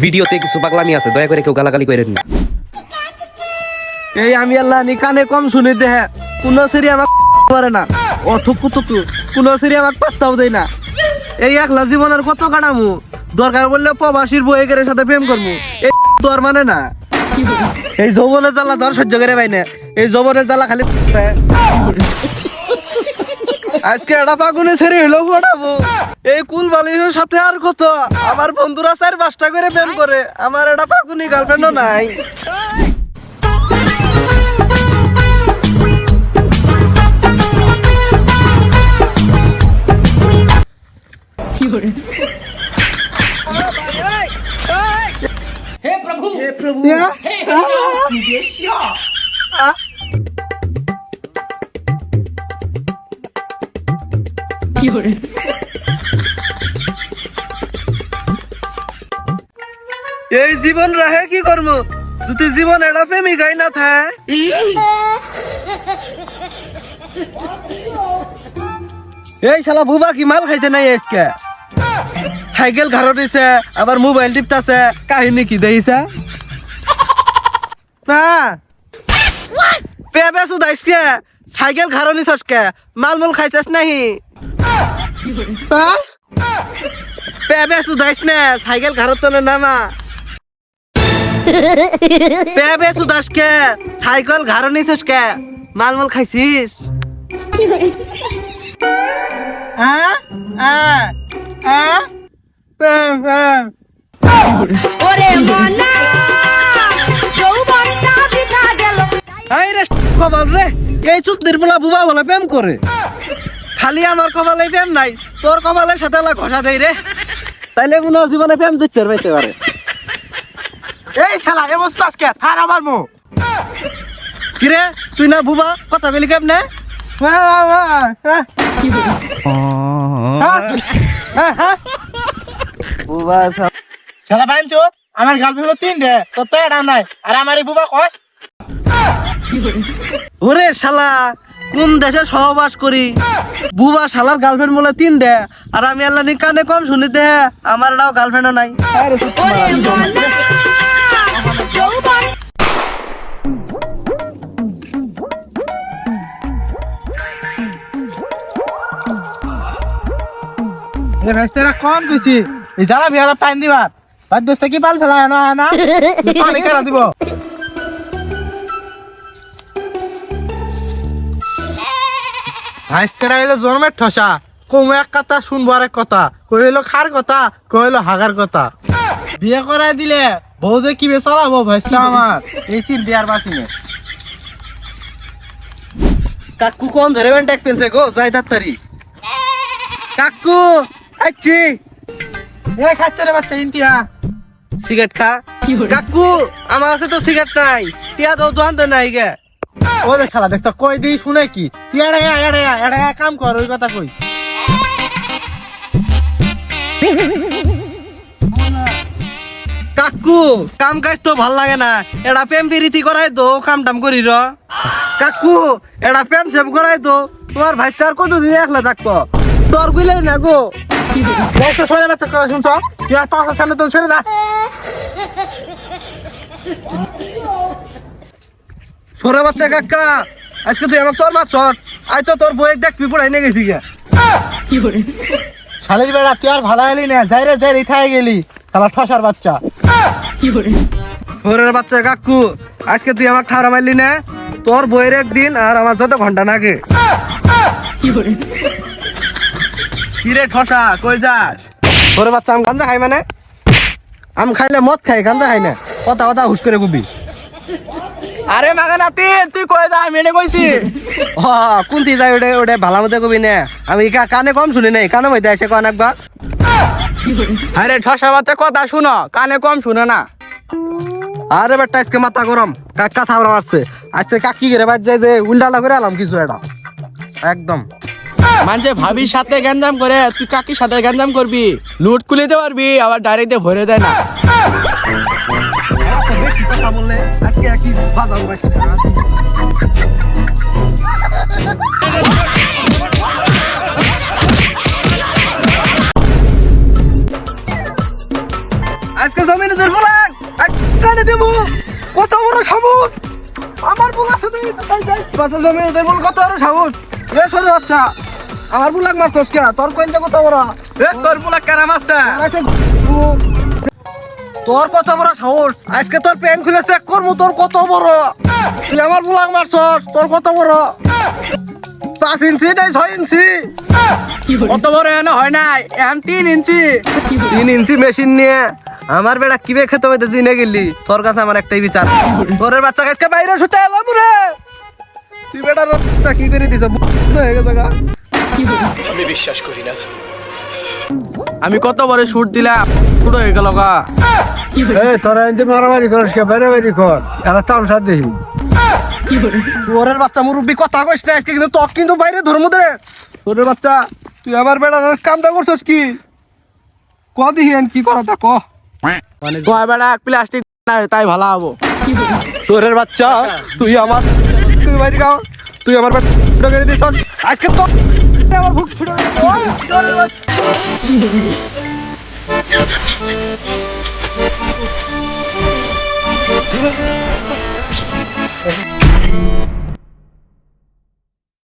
ভিডিওতে কিছু পাগলামি আছে, দয়া করে কেউ গালাগালি করেন না। এই আমি আল্লাহ নি কানে কম শুনি দেহে কোন সেরি আমাকে করে না, অথুকু তুকু কোন সেরি আমাকে পাত্তাও দেয় না। এই একলা জীবনের কত কাটামু, দরকার বললে প্রবাসীর বইয়ের সাথে প্রেম করবো, এই তোর মানে না। এই যৌবনের জ্বালা ধর সহ্য করে পাই না, এই যৌবনের জ্বালা খালি আজকে একটা পাগুনে ছেড়ে হলো পড়াবো। এই কুল বালিশের সাথে আর কত আমার বন্ধুরা 4-5টা করে প্রেম করে, আমার একটা পাগুনি গার্লফ্রেন্ডও নাই। हे प्रभु हे विदेशिया এই জীবন রাহে কি করব যদি জীবন এটা প্রেমিকাই না থাকে। এই শালা বুবা কি মাল খাইছে নাই আজকে, সাইকেল ঘাড়ো দিছে আবার মোবাইল টিপতাছে, কাহিনী কি দেইছে না পেবে সুদাইস কে সাইকেল ঘাড়ো নিছস কে, মাল খাইছস নাহি পেবে সুদাইস না সাইকেল ঘাড়ো তো নামা পেবে সুদাস কে সাইকেল ঘাড়ো নিছস কে, মাল খাইছিস ওরে মনা যৌবনটা বিতা গেল। এই রে কপাল রে, এই চুদ্দির পোলা বুবা বলে প্রেম করে, খালি আমার কপালে প্রেম নাই, তোর কপালের সাথে ঘষা দেই রে, তাইলে মনে হয় জীবনে প্রেম জিততে পাইতে পারে। এই শালা এ বস্তু আজকে থার আমার মো কিরে তুই না বুবা কথা বলি কেমনে? বুবা শালা বাইনছো আমার গার্লফ্রেন্ড 3 তোর তো এটা নাই, আর আমার এই বুবা কস। ওরে শালা কোন দেশে সহবাস করি, বুবা শালার গার্লফ্রেন্ড বলে 3 আর আমি আল্লাহ নি কানে কম শুনি দে আমার এটাও গার্লফ্রেন্ডও নাই। ওরে মনা যৌবন এ ভাইস্তারা কোন কইছি এই যারা বিয়ারা পাইন দিবা বাদ দোস্ত কি বাল ফেলা না না পানি কেন দিব। ভাইস্তারা এলো জন্মের ঠসা, কমে এক কথা শুনবো আর এক কথা, কইলো খার কথা কইলো হাগার কথা। বিয়ে করাই দিলে বউ যে কি বেচালাবো ভাইস্তা আমার এই চিন দেয়ার বাসিনে। কাকু কোন ধরে ট্যাক পেনছে গো যাই তাড়াতাড়ি। কাকু আচ্ছি এ খাচ্ছে রে বাচ্চা ইন্তিয়া সিগারেট খা। কাকু আমার কাছে তো সিগারেট নাই, টিয়া তো দোকান তো নাই গে। ও রে শালা দেখতো কই দিই শুনে কি তুই এড়ে কাম কর ওই কথা কই। কাকু কাম কাজ তো ভাল লাগে না, এটা প্রেম প্রীতি করাই তো কাম টাম করি র। কাকু এটা প্রেম সেম করাই তো, তোমার ভাইস্টার কতদিন একলা থাকবো, তোর গুলো না গো। বংশ সরে বাচ্চা কথা শুনছ তুই আর 5 সামনে তো ছেড়ে দা। সরে বাচ্চা কাকা আজকে তুই আমার চল মাছ চল, আজ তো তোর বই দেখবি পড়াই নিয়ে গেছি গে। শালির বেড়া তুই আর ভালো এলি না, যাই রে ইথায় গেলি শালা ঠসার বাচ্চা। সরের বাচ্চা কাকু আজকে তুই আমার খারাপ মারলি না, তোর বইয়ের একদিন আর আমার যত ঘন্টা নাগে। কিরে ঠসা কই যাস? সরে বাচ্চা আম গাঞ্জা খাই মানে, আম খাইলে মদ খাই গাঞ্জা খাই না, কথা কথা হুস করে কবি। আরে মাগা নাতি তুই কই যা আমি এনে কইছি। কোনটি যাই ওটা ওটা ভালো মতো কবি না, আমি কানে কম শুনি নাই, কানে মধ্যে এসে কন একবার। আরে ঠসা বাচ্চা কথা শুনো কানে কম শুনো না। আরে বেটা আজকে মাথা গরম, কাকা থামরা মারছে আজকে কাকি করে বাদ যায় যে উল্টালা করে আলাম কিছু এটা একদম। মানে ভাবির সাথে গ্যাঞ্জাম করে তুই কাকির সাথে গ্যাঞ্জাম করবি, লুট কুলিতে পারবি আবার ডাইরিতে ভরে দেয় না। বেশি কথা বললে আজকে একই বাজার বাসি। আজকে জমিনে ইউদের বলাক কানে দেবো কত বড় সাহস আমার বলার সাথে বাচ্চা জমি ইউদের বল কত বড় সাহস এ সরে বাচ্চা আমার বুলাক মারছস কে তোর কইল কত বড় এ তোর বুলাক কেন মারছে তোর কত বড় সাহস আজকে তোর প্যান্ট খুলে চেক করবো তোর কত বড় তুই আমার বুলাক মারছস তোর কত বড় 5 ইঞ্চি নাই 6 ইঞ্চি কত বড় এনে হয় নাই এখন 3 ইঞ্চি 3 ইঞ্চি মেশিন নিয়ে আমার বেটা কিবে খেতে হবে দিনে গেলি তোর কাছে আমার একটাই বিচার তোরের বাচ্চা আজকে বাইরে শুতে এলাম রে তুই বেটা রাস্তা কি করে দিছ হয়ে গেছে গা আমি বিশ্বাস করি না আমি কত বড় শুট দিলাম শুট হয়ে গেল গা এই তোরা এনতে মারামারি করিস কে বেরাবারি কর এরা তামসা দেখি শুয়োরের বাচ্চা মুরব্বি কথা কইস না আজকে কিন্তু তোর কিন্তু বাইরে ধর্ম দে শুয়োরের বাচ্চা তুই আমার বেটা কামটা করছস কি ক দিহিন কি করা তা ক কয় বেটা প্লাস্টিক না তাই ভালো হবো শুয়োরের বাচ্চা তুই আমার তুই বাইরে গাও তুই আমার বেটা করে দিছ আজকে তো আমার ভুক ছুড়ে